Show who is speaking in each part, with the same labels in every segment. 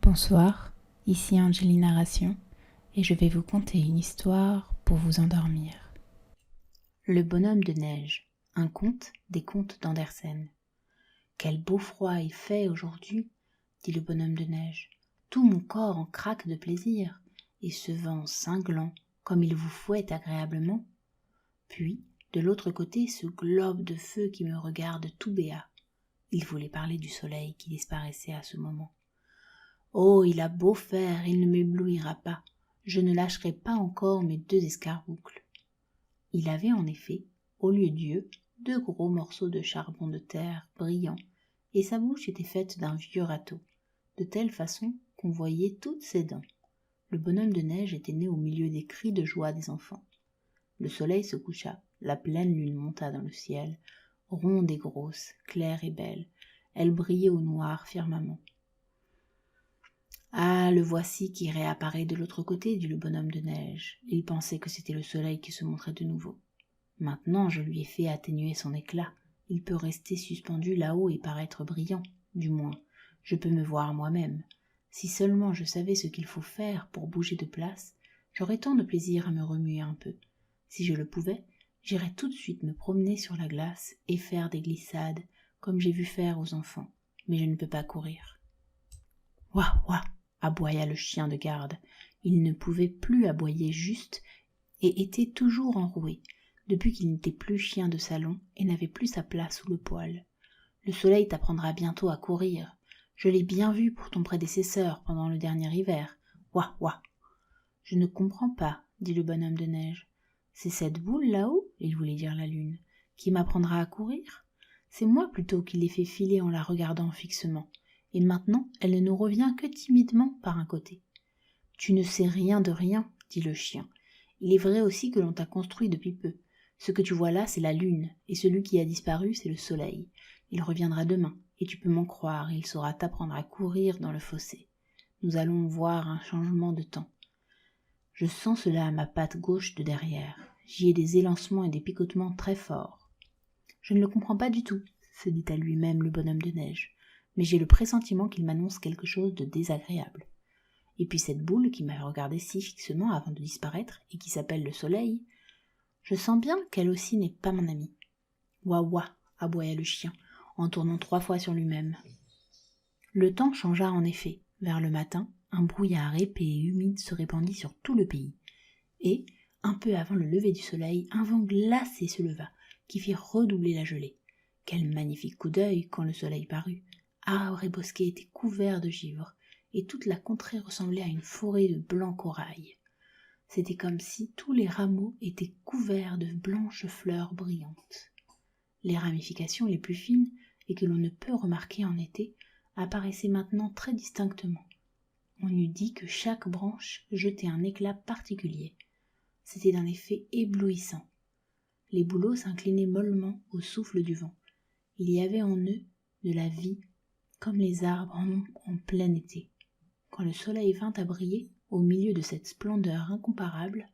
Speaker 1: Bonsoir, ici Angélie Narration et je vais vous conter une histoire pour vous endormir. Le bonhomme de neige, un conte des contes d'Andersen. Quel beau froid il fait aujourd'hui, dit le bonhomme de neige. Tout mon corps en craque de plaisir, et ce vent cinglant, comme il vous fouette agréablement. Puis, de l'autre côté, ce globe de feu qui me regarde tout béat. Il voulait parler du soleil qui disparaissait à ce moment. Oh, il a beau faire, il ne m'éblouira pas. Je ne lâcherai pas encore mes 2 escarboucles. Il avait en effet, au lieu d'yeux, 2 gros morceaux de charbon de terre brillants, et sa bouche était faite d'un vieux râteau, de telle façon qu'on voyait toutes ses dents. Le bonhomme de neige était né au milieu des cris de joie des enfants. Le soleil se coucha, la pleine lune monta dans le ciel, ronde et grosse, claire et belle. Elle brillait au noir firmament. Ah, le voici qui réapparaît de l'autre côté, dit le bonhomme de neige. Il pensait que c'était le soleil qui se montrait de nouveau. Maintenant, je lui ai fait atténuer son éclat. Il peut rester suspendu là-haut et paraître brillant. Du moins, je peux me voir moi-même. Si seulement je savais ce qu'il faut faire pour bouger de place, j'aurais tant de plaisir à me remuer un peu. Si je le pouvais, j'irais tout de suite me promener sur la glace et faire des glissades, comme j'ai vu faire aux enfants. Mais je ne peux pas courir. Ouah, ouah, aboya le chien de garde. Il ne pouvait plus aboyer juste et était toujours enroué, depuis qu'il n'était plus chien de salon et n'avait plus sa place sous le poil. Le soleil t'apprendra bientôt à courir. Je l'ai bien vu pour ton prédécesseur pendant le dernier hiver. Ouah, ouah. Je ne comprends pas, dit le bonhomme de neige. C'est cette boule là-haut, il voulait dire la lune, qui m'apprendra à courir? C'est moi plutôt qui l'ai fait filer en la regardant fixement. Et maintenant elle ne nous revient que timidement par un côté. Tu ne sais rien de rien, dit le chien. Il est vrai aussi que l'on t'a construit depuis peu. Ce que tu vois là, c'est la lune, et celui qui a disparu, c'est le soleil. Il reviendra demain, et tu peux m'en croire, il saura t'apprendre à courir dans le fossé. Nous allons voir un changement de temps. Je sens cela à ma patte gauche de derrière. J'y ai des élancements et des picotements très forts. Je ne le comprends pas du tout, se dit à lui-même le bonhomme de neige. Mais j'ai le pressentiment qu'il m'annonce quelque chose de désagréable. Et puis cette boule qui m'a regardé si fixement avant de disparaître et qui s'appelle le soleil, je sens bien qu'elle aussi n'est pas mon amie. Ouah ouah, aboya le chien, en tournant 3 fois sur lui-même. Le temps changea en effet. Vers le matin, un brouillard épais et humide se répandit sur tout le pays. Et, un peu avant le lever du soleil, un vent glacé se leva, qui fit redoubler la gelée. Quel magnifique coup d'œil quand le soleil parut. Arbres et bosquets étaient couverts de givre, et toute la contrée ressemblait à une forêt de blanc corail. C'était comme si tous les rameaux étaient couverts de blanches fleurs brillantes. Les ramifications les plus fines, et que l'on ne peut remarquer en été, apparaissaient maintenant très distinctement. On eût dit que chaque branche jetait un éclat particulier. C'était d'un effet éblouissant. Les bouleaux s'inclinaient mollement au souffle du vent. Il y avait en eux de la vie, comme les arbres en ont en plein été. Quand le soleil vint à briller, au milieu de cette splendeur incomparable,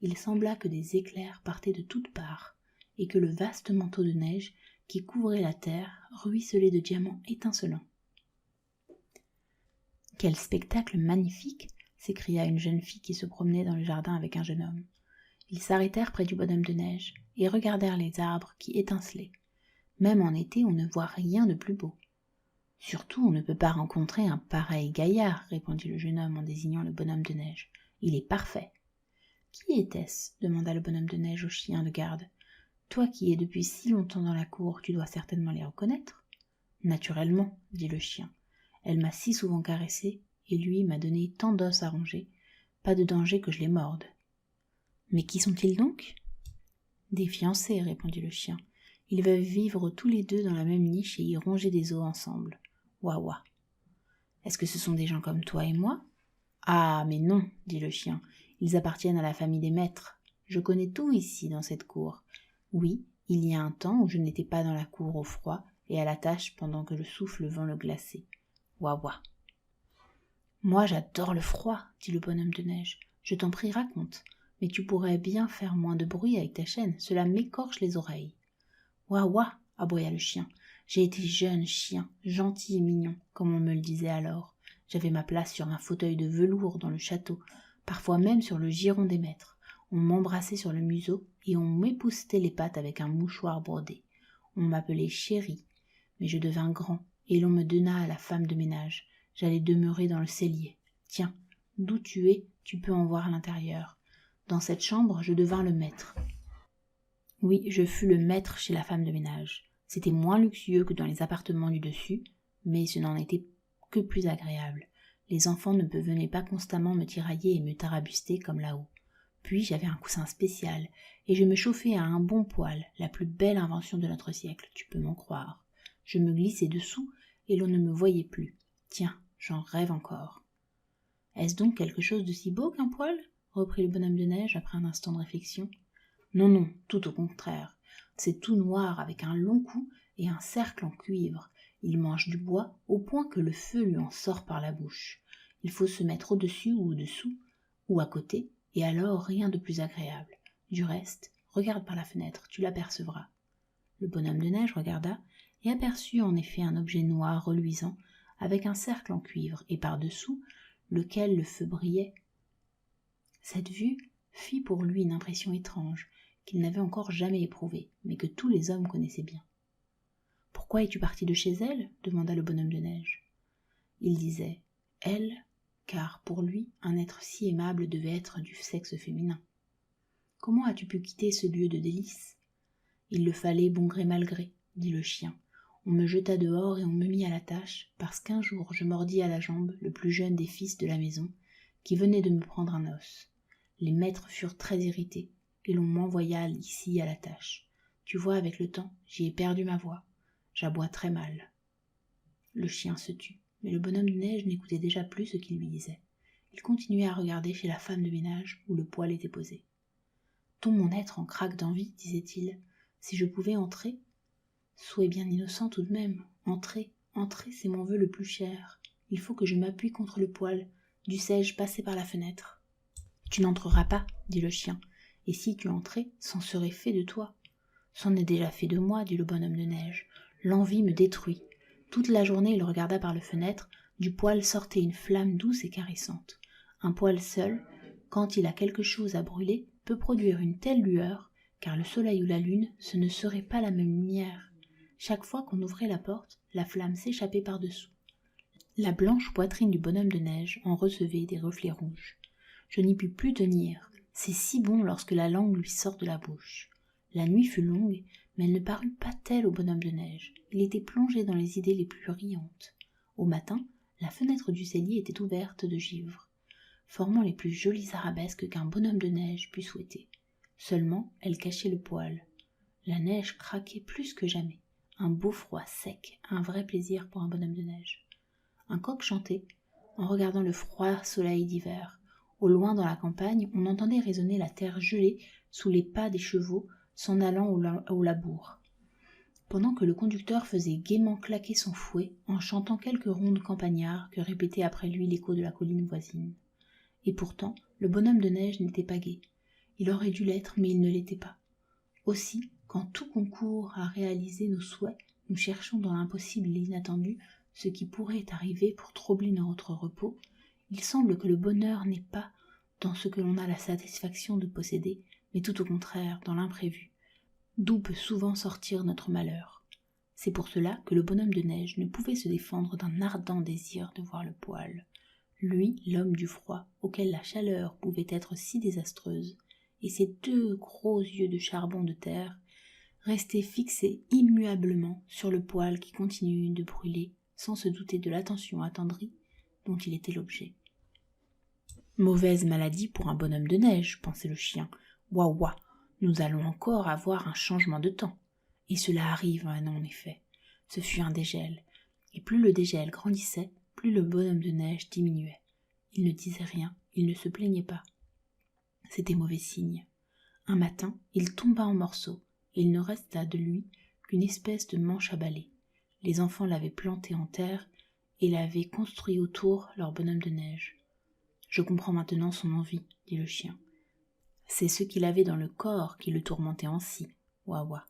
Speaker 1: il sembla que des éclairs partaient de toutes parts, et que le vaste manteau de neige qui couvrait la terre ruisselait de diamants étincelants. « Quel spectacle magnifique !» s'écria une jeune fille qui se promenait dans le jardin avec un jeune homme. Ils s'arrêtèrent près du bonhomme de neige et regardèrent les arbres qui étincelaient. Même en été, on ne voit rien de plus beau. Surtout, on ne peut pas rencontrer un pareil gaillard, répondit le jeune homme en désignant le bonhomme de neige. Il est parfait. Qui était-ce demanda le bonhomme de neige au chien de garde. Toi qui es depuis si longtemps dans la cour, tu dois certainement les reconnaître. Naturellement, dit le chien. Elle m'a si souvent caressé, et lui m'a donné tant d'os à ronger, pas de danger que je les morde. Mais qui sont-ils donc? Des fiancés, répondit le chien. Ils veulent vivre tous les 2 dans la même niche et y ronger des os ensemble. Ouah ouah. Est-ce que ce sont des gens comme toi et moi? Ah, mais non, dit le chien. Ils appartiennent à la famille des maîtres. Je connais tout ici dans cette cour. Oui, il y a un temps où je n'étais pas dans la cour au froid et à la tâche pendant que le souffle vint le glacer. Ouah ouah. Moi j'adore le froid, dit le bonhomme de neige. Je t'en prie, raconte. Mais tu pourrais bien faire moins de bruit avec ta chaîne, cela m'écorche les oreilles. Ouah ouah, aboya le chien. J'ai été jeune chien, gentil et mignon, comme on me le disait alors. J'avais ma place sur un fauteuil de velours dans le château, parfois même sur le giron des maîtres. On m'embrassait sur le museau et on m'époussetait les pattes avec un mouchoir brodé. On m'appelait chérie, mais je devins grand et l'on me donna à la femme de ménage. J'allais demeurer dans le cellier. Tiens, d'où tu es, tu peux en voir l'intérieur. Dans cette chambre, je devins le maître. Oui, je fus le maître chez la femme de ménage. C'était moins luxueux que dans les appartements du dessus, mais ce n'en était que plus agréable. Les enfants ne venaient pas constamment me tirailler et me tarabuster comme là-haut. Puis j'avais un coussin spécial, et je me chauffais à un bon poêle, la plus belle invention de notre siècle, tu peux m'en croire. Je me glissais dessous, et l'on ne me voyait plus. Tiens, j'en rêve encore. Est-ce donc quelque chose de si beau qu'un poêle ? Reprit le bonhomme de neige après un instant de réflexion. Non, non, tout au contraire. C'est tout noir avec un long cou et un cercle en cuivre. Il mange du bois au point que le feu lui en sort par la bouche. Il faut se mettre au-dessus ou au-dessous, ou à côté, et alors rien de plus agréable. Du reste, regarde par la fenêtre, tu l'apercevras. Le bonhomme de neige regarda et aperçut en effet un objet noir reluisant avec un cercle en cuivre et par-dessous lequel le feu brillait. Cette vue fit pour lui une impression étrange qu'il n'avait encore jamais éprouvée, mais que tous les hommes connaissaient bien. « Pourquoi es-tu parti de chez elle ?» demanda le bonhomme de neige. Il disait « elle », car pour lui, un être si aimable devait être du sexe féminin. « Comment as-tu pu quitter ce lieu de délices ?»« Il le fallait bon gré mal gré, » dit le chien. « On me jeta dehors et on me mit à la tâche, parce qu'un jour je mordis à la jambe le plus jeune des fils de la maison, qui venait de me prendre un os. Les maîtres furent très irrités, et l'on m'envoya ici à la tâche. Tu vois, avec le temps, j'y ai perdu ma voix. J'aboie très mal. » Le chien se tut, mais le bonhomme de neige n'écoutait déjà plus ce qu'il lui disait. Il continuait à regarder chez la femme de ménage où le poêle était posé. « Tout mon être en craque d'envie, disait-il. Si je pouvais entrer. Sois bien innocent tout de même. Entrer, entrer, c'est mon vœu le plus cher. Il faut que je m'appuie contre le poêle. Dussé-je passer par la fenêtre ? Tu n'entreras pas, dit le chien. Et si tu entrais, c'en serait fait de toi. C'en est déjà fait de moi, dit le bonhomme de neige. L'envie me détruit. Toute la journée, il regarda par la fenêtre. Du poêle sortait une flamme douce et caressante. Un poêle seul, quand il a quelque chose à brûler, peut produire une telle lueur, car le soleil ou la lune, ce ne serait pas la même lumière. Chaque fois qu'on ouvrait la porte, la flamme s'échappait par-dessous. La blanche poitrine du bonhomme de neige en recevait des reflets rouges. Je n'y pus plus tenir. C'est si bon lorsque la langue lui sort de la bouche. La nuit fut longue, mais elle ne parut pas telle au bonhomme de neige. Il était plongé dans les idées les plus riantes. Au matin, la fenêtre du cellier était ouverte de givre, formant les plus jolies arabesques qu'un bonhomme de neige pût souhaiter. Seulement, elle cachait le poêle. La neige craquait plus que jamais. Un beau froid sec, un vrai plaisir pour un bonhomme de neige. Un coq chantait, en regardant le froid soleil d'hiver. Au loin dans la campagne, on entendait résonner la terre gelée sous les pas des chevaux s'en allant au labour, pendant que le conducteur faisait gaiement claquer son fouet en chantant quelques rondes campagnards que répétait après lui l'écho de la colline voisine. Et pourtant, le bonhomme de neige n'était pas gai. Il aurait dû l'être, mais il ne l'était pas. Aussi, quand tout concourt à réaliser nos souhaits, nous cherchons dans l'impossible et l'inattendu ce qui pourrait arriver pour troubler notre repos, il semble que le bonheur n'est pas dans ce que l'on a la satisfaction de posséder, mais tout au contraire dans l'imprévu, d'où peut souvent sortir notre malheur. C'est pour cela que le bonhomme de neige ne pouvait se défendre d'un ardent désir de voir le poêle. Lui, l'homme du froid, auquel la chaleur pouvait être si désastreuse, et ses deux gros yeux de charbon de terre restaient fixés immuablement sur le poêle qui continuait de brûler, sans se douter de l'attention attendrie dont il était l'objet. Mauvaise maladie pour un bonhomme de neige, pensait le chien. Ouah ouah, nous allons encore avoir un changement de temps. Et cela arrive, en effet. Ce fut un dégel, et plus le dégel grandissait, plus le bonhomme de neige diminuait. Il ne disait rien, il ne se plaignait pas. C'était mauvais signe. Un matin, il tomba en morceaux, et il ne resta de lui qu'une espèce de manche à balai. Les enfants l'avaient planté en terre et l'avaient construit autour leur bonhomme de neige. « Je comprends maintenant son envie, » dit le chien. « C'est ce qu'il avait dans le corps qui le tourmentait ainsi. Ouah ouah. »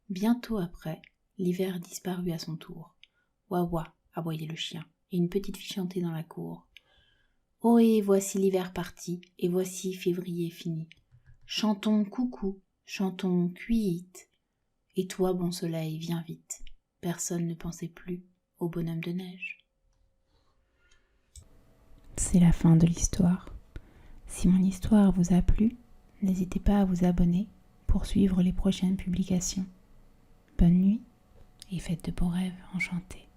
Speaker 1: Bientôt après, l'hiver disparut à son tour. « Ouah ouah » aboyait le chien. et une petite fille chantait dans la cour. Ohé, voici l'hiver parti, et voici février fini. Chantons coucou, chantons cuit. Et toi, bon soleil, viens vite. Personne ne pensait plus au bonhomme de neige.
Speaker 2: C'est la fin de l'histoire. Si mon histoire vous a plu, n'hésitez pas à vous abonner pour suivre les prochaines publications. Bonne nuit et faites de beaux rêves enchantés.